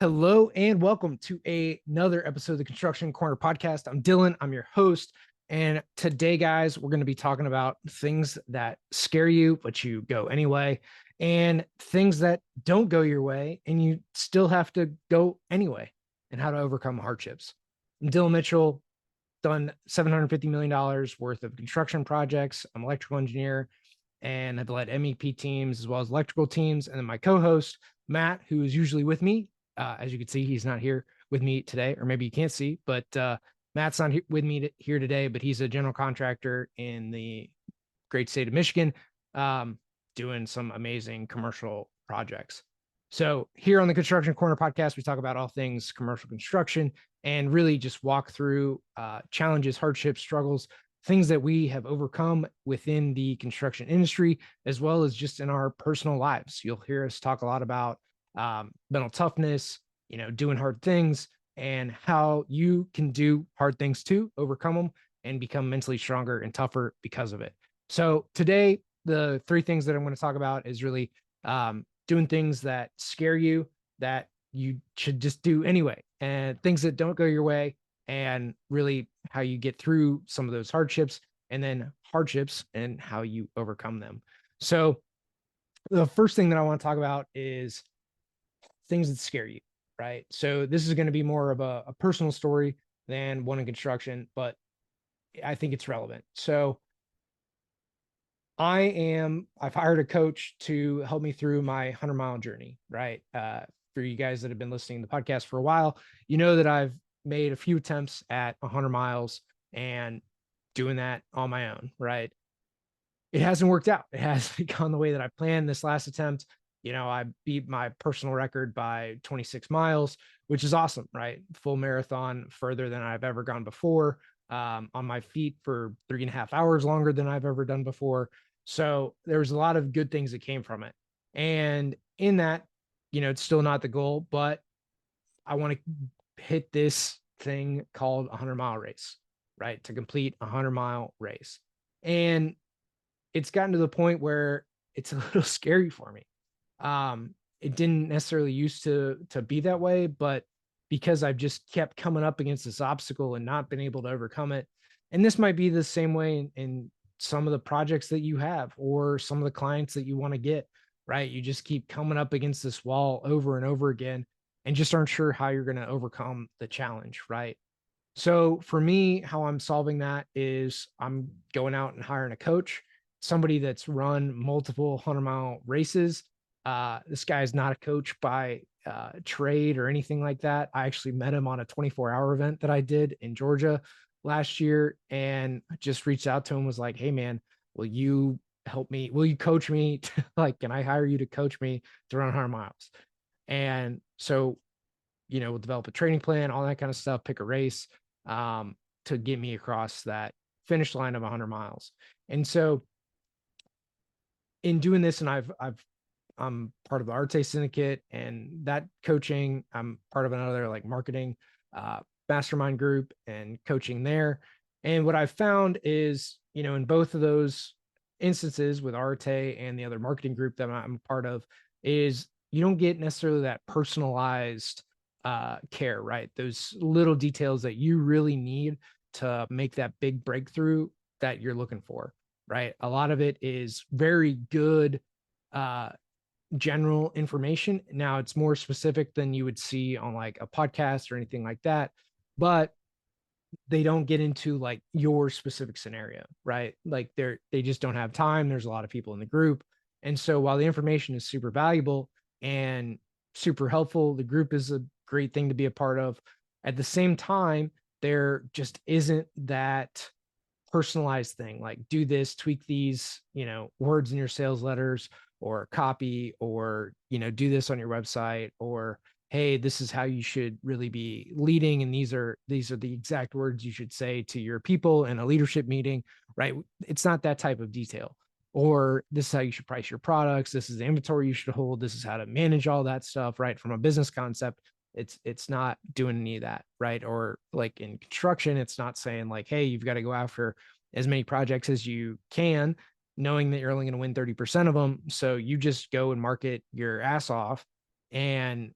Hello and welcome to another episode of the Construction Corner podcast. I'm Dillon, I'm your host. And today, guys, we're going to be talking about things that scare you, but you go anyway, and things that don't go your way and you still have to go anyway, and how to overcome hardships. I'm Dillon Mitchell, done $750 million worth of construction projects. I'm an electrical engineer and I've led MEP teams as well as electrical teams. And then my co-host, Matt, who is usually with me. As you can see, he's not here with me today, or maybe you can't see, but Matt's not with me here today, but he's a general contractor in the great state of Michigan, doing some amazing commercial projects. So here on the Construction Corner podcast, we talk about all things commercial construction and really just walk through challenges, hardships, struggles, things that we have overcome within the construction industry, as well as just in our personal lives. You'll hear us talk a lot about mental toughness, doing hard things, and how you can do hard things too, overcome them, and become mentally stronger and tougher because of it. So today, the three things that I'm going to talk about is really doing things that scare you, that you should just do anyway, and things that don't go your way, and really how you get through some of those hardships, and then hardships and how you overcome them. So the first thing that I want to talk about is things that scare you, right? So this is going to be more of a personal story than one in construction, but I think it's relevant. So I've hired a coach to help me through my 100-mile journey, right? For you guys that have been listening to the podcast for a while, you know that I've made a few attempts at 100 miles and doing that on my own, right? It hasn't worked out. It hasn't gone the way that I planned. This last attempt, I beat my personal record by 26 miles, which is awesome, right? Full marathon, further than I've ever gone before, on my feet for 3.5 hours longer than I've ever done before. So there was a lot of good things that came from it. And in that, it's still not the goal, but I want to hit this thing called a 100-mile race, right? To complete a 100-mile race. And it's gotten to the point where it's a little scary for me. It didn't necessarily used to be that way, but because I've just kept coming up against this obstacle and not been able to overcome it. And this might be the same way in some of the projects that you have, or some of the clients that you want to get, right? You just keep coming up against this wall over and over again and just aren't sure how you're going to overcome the challenge, right? So for me, how I'm solving that is I'm going out and hiring a coach, somebody that's run multiple 100-mile races. This guy is not a coach by trade or anything like that. I actually met him on a 24-hour event that I did in Georgia last year, and just reached out to him, was like, hey man, will you help me? Will you coach me? Can I hire you to coach me to run 100 miles? And so, we'll develop a training plan, all that kind of stuff, pick a race to get me across that finish line of 100 miles. And so in doing this, and I'm part of the Arte Syndicate, and that coaching, I'm part of another marketing mastermind group and coaching there. And what I've found is, in both of those instances with Arte and the other marketing group that I'm a part of, is you don't get necessarily that personalized care, right? Those little details that you really need to make that big breakthrough that you're looking for, right? A lot of it is very good general information. Now it's more specific than you would see on a podcast or anything like that, but they don't get into your specific scenario, right? They just don't have time. There's a lot of people in the group. And so while the information is super valuable and super helpful, the group is a great thing to be a part of. At the same time, there just isn't that personalized thing, do this, tweak these, words in your sales letters or copy, or, do this on your website, or, hey, this is how you should really be leading. And these are the exact words you should say to your people in a leadership meeting, right? It's not that type of detail. Or this is how you should price your products. This is the inventory you should hold. This is how to manage all that stuff, right? From a business concept, it's not doing any of that, right? Or in construction, it's not saying hey, you've got to go after as many projects as you can, knowing that you're only going to win 30% of them. So you just go and market your ass off and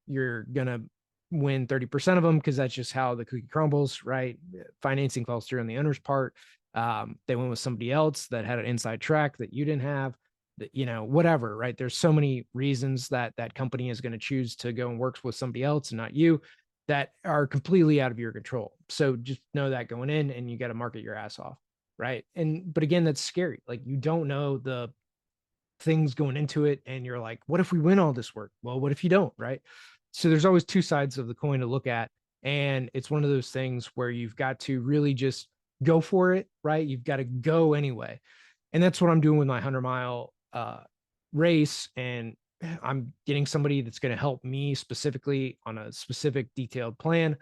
you're going to win 30% of them because that's just how the cookie crumbles, right? Financing falls through on the owner's part. They went with somebody else that had an inside track that you didn't have, that, whatever, right? There's so many reasons that that company is going to choose to go and work with somebody else and not you, that are completely out of your control. So just know that going in, and you got to market your ass off. Right. But again, that's scary. Like, you don't know the things going into it, and you're like, what if we win all this work? Well, what if you don't? Right. So there's always two sides of the coin to look at. And it's one of those things where you've got to really just go for it. Right. You've got to go anyway. And that's what I'm doing with my 100-mile race. And I'm getting somebody that's going to help me specifically on a specific detailed plan,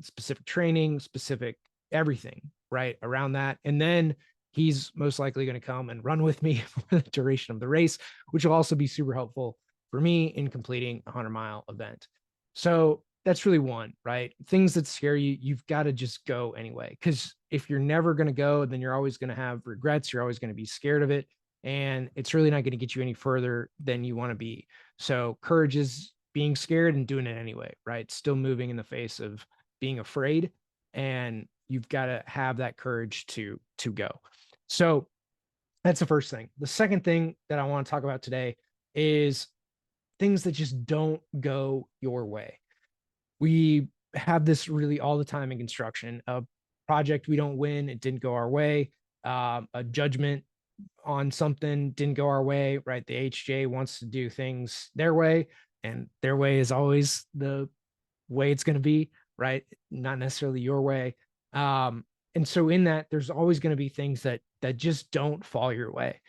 specific training, specific everything right around that. And then he's most likely going to come and run with me for the duration of the race, which will also be super helpful for me in completing a 100-mile event. So that's really one, right? Things that scare you, you've got to just go anyway. Because if you're never going to go, then you're always going to have regrets. You're always going to be scared of it. And it's really not going to get you any further than you want to be. So courage is being scared and doing it anyway, right? Still moving in the face of being afraid. And you've got to have that courage to go. So that's the first thing. The second thing that I want to talk about today is things that just don't go your way. We have this really all the time in construction. A project we don't win, it didn't go our way. A judgment on something didn't go our way, right? The HJ wants to do things their way, and their way is always the way it's going to be, right? Not necessarily your way. And so in that, there's always going to be things that just don't fall your way.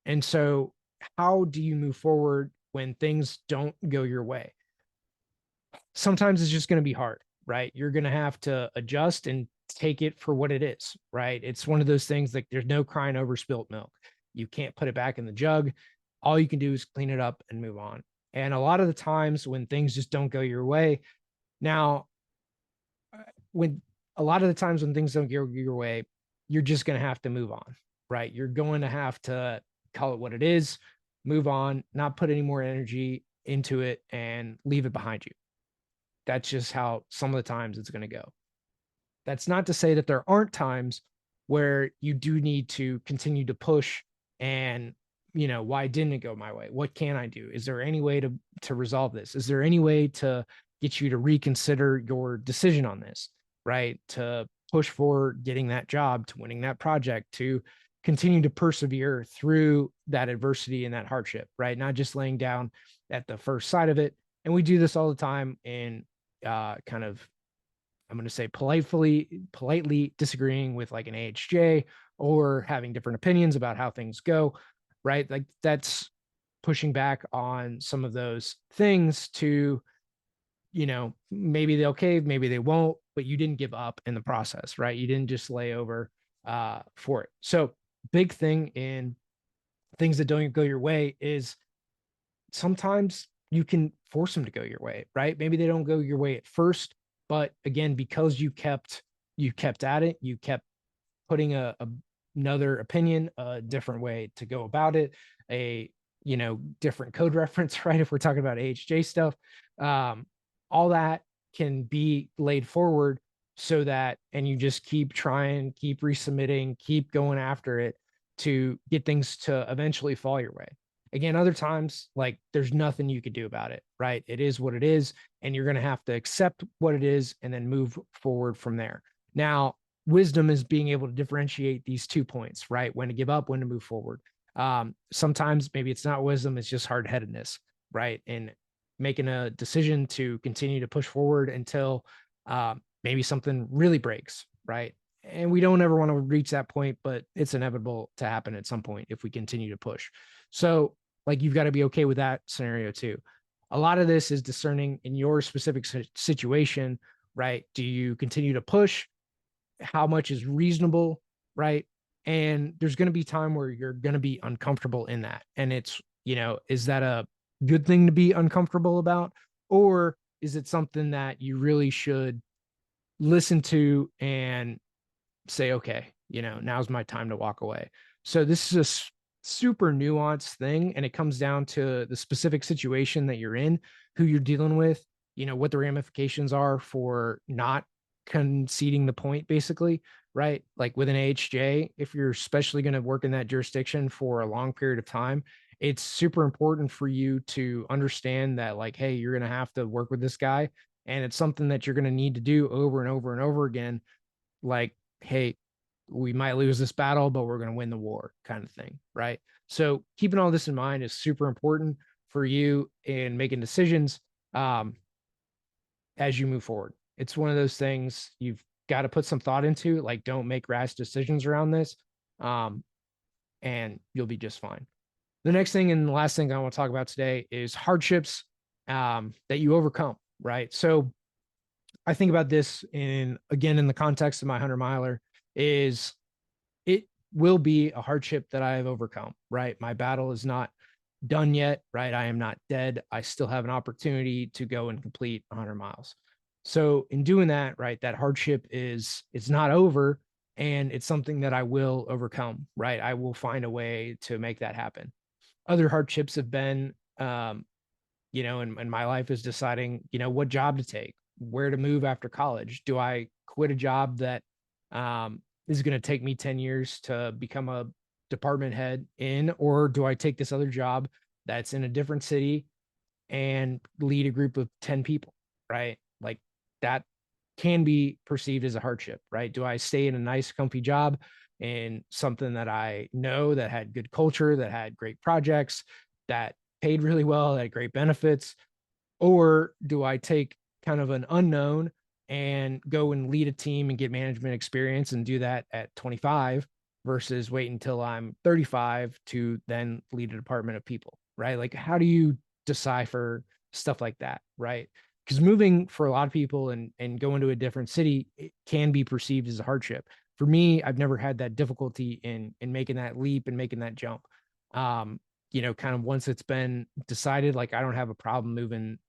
And so how do you move forward when things don't go your way? Sometimes it's just going to be hard, right? You're going to have to adjust and take it for what it is, right? It's one of those things, like, there's no crying over spilt milk. You can't put it back in the jug. All you can do is clean it up and move on. And a lot of the times when things just don't go your way, now, when a lot of the times when things don't go your way, you're just going to have to move on, right? You're going to have to call it what it is, move on, not put any more energy into it, and leave it behind you. That's just how some of the times it's going to go. That's not to say that there aren't times where you do need to continue to push and, why didn't it go my way? What can I do? Is there any way to resolve this? Is there any way to get you to reconsider your decision on this, right? To push for getting that job, to winning that project, to continue to persevere through that adversity and that hardship, right? Not just laying down at the first side of it. And we do this all the time in kind of, I'm going to say, politely disagreeing with like an AHJ, or having different opinions about how things go, right? Like, that's pushing back on some of those things to, maybe they'll cave, maybe they won't, but you didn't give up in the process, right? You didn't just lay over for it. So big thing in things that don't go your way is sometimes you can force them to go your way, right? Maybe they don't go your way at first, but again, because you kept at it, you kept putting another opinion, a different way to go about it, a different code reference, right? If we're talking about AHJ stuff, all that can be laid forward so that, and you just keep trying, keep resubmitting, keep going after it to get things to eventually fall your way. Again, other times, like, there's nothing you could do about it, right? It is what it is, and you're going to have to accept what it is and then move forward from there. Now, wisdom is being able to differentiate these 2 points, right? When to give up, when to move forward. Sometimes maybe it's not wisdom, it's just hard-headedness, right? And making a decision to continue to push forward until maybe something really breaks, right? And we don't ever want to reach that point, but it's inevitable to happen at some point if we continue to push. So, like, you've got to be okay with that scenario too. A lot of this is discerning in your specific situation, right? Do you continue to push? How much is reasonable, right? And there's going to be time where you're going to be uncomfortable in that. And it's, is that a good thing to be uncomfortable about? Or is it something that you really should listen to and say, okay, now's my time to walk away? So this is a super nuanced thing, and it comes down to the specific situation that you're in, who you're dealing with, what the ramifications are for not conceding the point, basically, right? Like with an AHJ, if you're especially going to work in that jurisdiction for a long period of time, it's super important for you to understand that, like, hey, you're going to have to work with this guy, and it's something that you're going to need to do over and over and over again. Like, hey, we might lose this battle, but we're going to win the war, kind of thing, right? So keeping all this in mind is super important for you in making decisions as you move forward. It's one of those things you've got to put some thought into. Like, don't make rash decisions around this, um, and you'll be just fine. The next thing and the last thing I want to talk about today is hardships that you overcome, right? So I think about this in the context of my 100-miler is it will be a hardship that I have overcome, right? My battle is not done yet, right? I am not dead. I still have an opportunity to go and complete 100 miles. So in doing that, right, that hardship is it's not over, and it's something that I will overcome, right? I will find a way to make that happen. Other hardships have been in my life is deciding, what job to take, where to move after college. Do I quit a job that is going to take me 10 years to become a department head in, or do I take this other job that's in a different city and lead a group of 10 people, right? Like, that can be perceived as a hardship, right? Do I stay in a nice, comfy job and something that I know that had good culture, that had great projects, that paid really well, that had great benefits? Or do I take kind of an unknown and go and lead a team and get management experience and do that at 25 versus wait until I'm 35 to then lead a department of people, right? Like, how do you decipher stuff like that, right? Because moving for a lot of people and going to a different city, it can be perceived as a hardship. For me, I've never had that difficulty in making that leap and making that jump. Kind of once it's been decided, like, I don't have a problem moving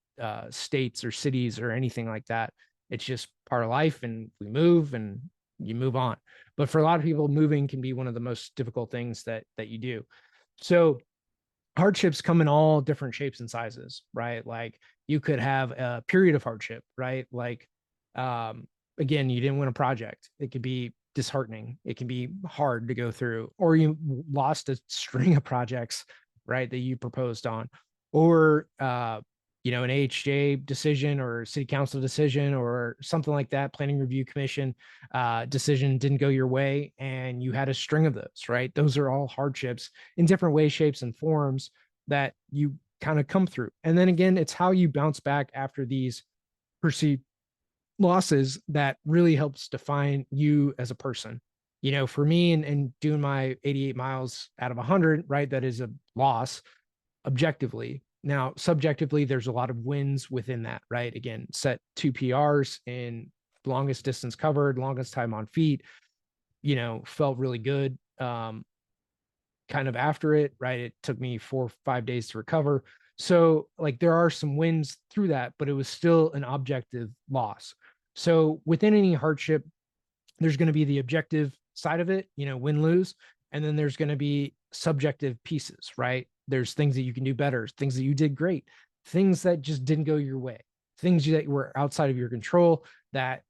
states or cities or anything like that. It's just part of life, and we move and you move on. But for a lot of people, moving can be one of the most difficult things that you do. So hardships come in all different shapes and sizes, right? Like, you could have a period of hardship, right? Like, again, you didn't win a project. It could be disheartening. It can be hard to go through, or you lost a string of projects, right, that you proposed on, or an AHJ decision or city council decision or something like that, planning review commission decision didn't go your way, and you had a string of those, right? Those are all hardships in different ways, shapes, and forms that you kind of come through. And then again, it's how you bounce back after these perceived losses that really helps define you as a person. For me, and doing my 88 miles out of 100, right, that is a loss objectively. Now, subjectively, there's a lot of wins within that, right? Again, set 2 PRs in longest distance covered, longest time on feet, felt really good. Kind of after it, right? It took me 4 or 5 days to recover. So, like, there are some wins through that, but it was still an objective loss. So within any hardship, there's going to be the objective side of it, win, lose. And then there's going to be subjective pieces, right? There's things that you can do better, things that you did great, things that just didn't go your way, things that were outside of your control that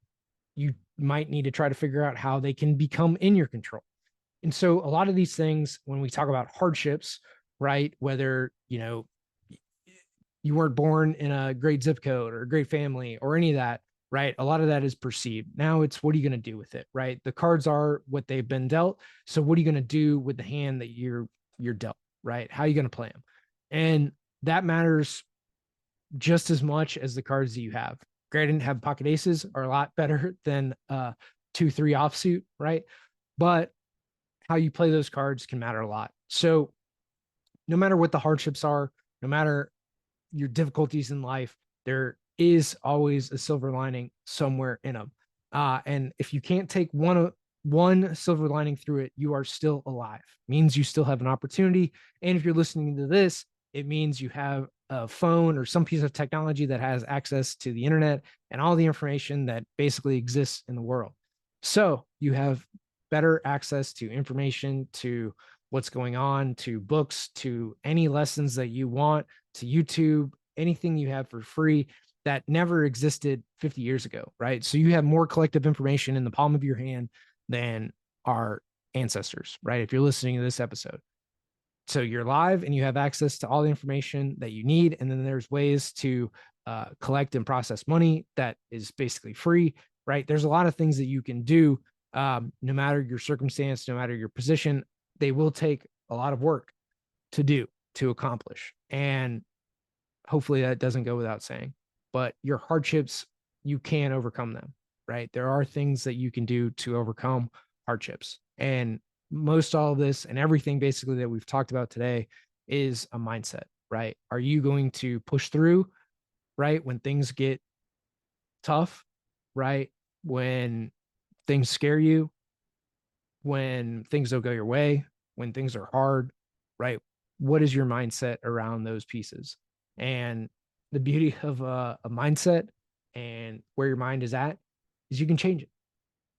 you might need to try to figure out how they can become in your control. And so a lot of these things, when we talk about hardships, right, whether, you weren't born in a great zip code or a great family or any of that, right? A lot of that is perceived. Now it's, what are you going to do with it, right? The cards are what they've been dealt. So what are you going to do with the hand that you're dealt, right? How are you going to play them? And that matters just as much as the cards that you have. Granted, have pocket aces are a lot better than 2-3 offsuit, right? But how you play those cards can matter a lot. So no matter what the hardships are, no matter your difficulties in life, there is always a silver lining somewhere in them. And if you can't take one silver lining through it, you are still alive. It means you still have an opportunity. And if you're listening to this, it means you have a phone or some piece of technology that has access to the internet and all the information that basically exists in the world. So you have better access to information, to what's going on, to books, to any lessons that you want, to YouTube, anything you have for free that never existed 50 years ago, right? So you have more collective information in the palm of your hand than our ancestors, right? If you're listening to this episode. So you're live and you have access to all the information that you need. And then there's ways to collect and process money that is basically free, right? There's a lot of things that you can do, no matter your circumstance, no matter your position. They will take a lot of work to do, to accomplish. And hopefully that doesn't go without saying. But your hardships, you can overcome them, right? There are things that you can do to overcome hardships. And most all of this and everything basically that we've talked about today is a mindset, right? Are you going to push through, right? When things get tough, right? When things scare you, when things don't go your way, when things are hard, right? What is your mindset around those pieces? And the beauty of a mindset and where your mind is at is you can change it.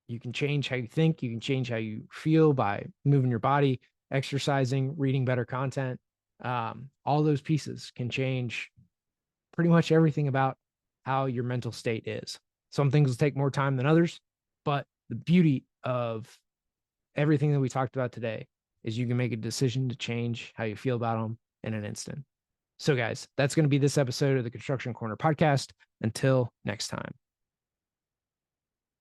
You can change how you think. You can change how you feel by moving your body, exercising, reading better content. All those pieces can change pretty much everything about how your mental state is. Some things will take more time than others, but the beauty of everything that we talked about today is you can make a decision to change how you feel about them in an instant. So, guys, that's going to be this episode of the Construction Corner podcast. Until next time.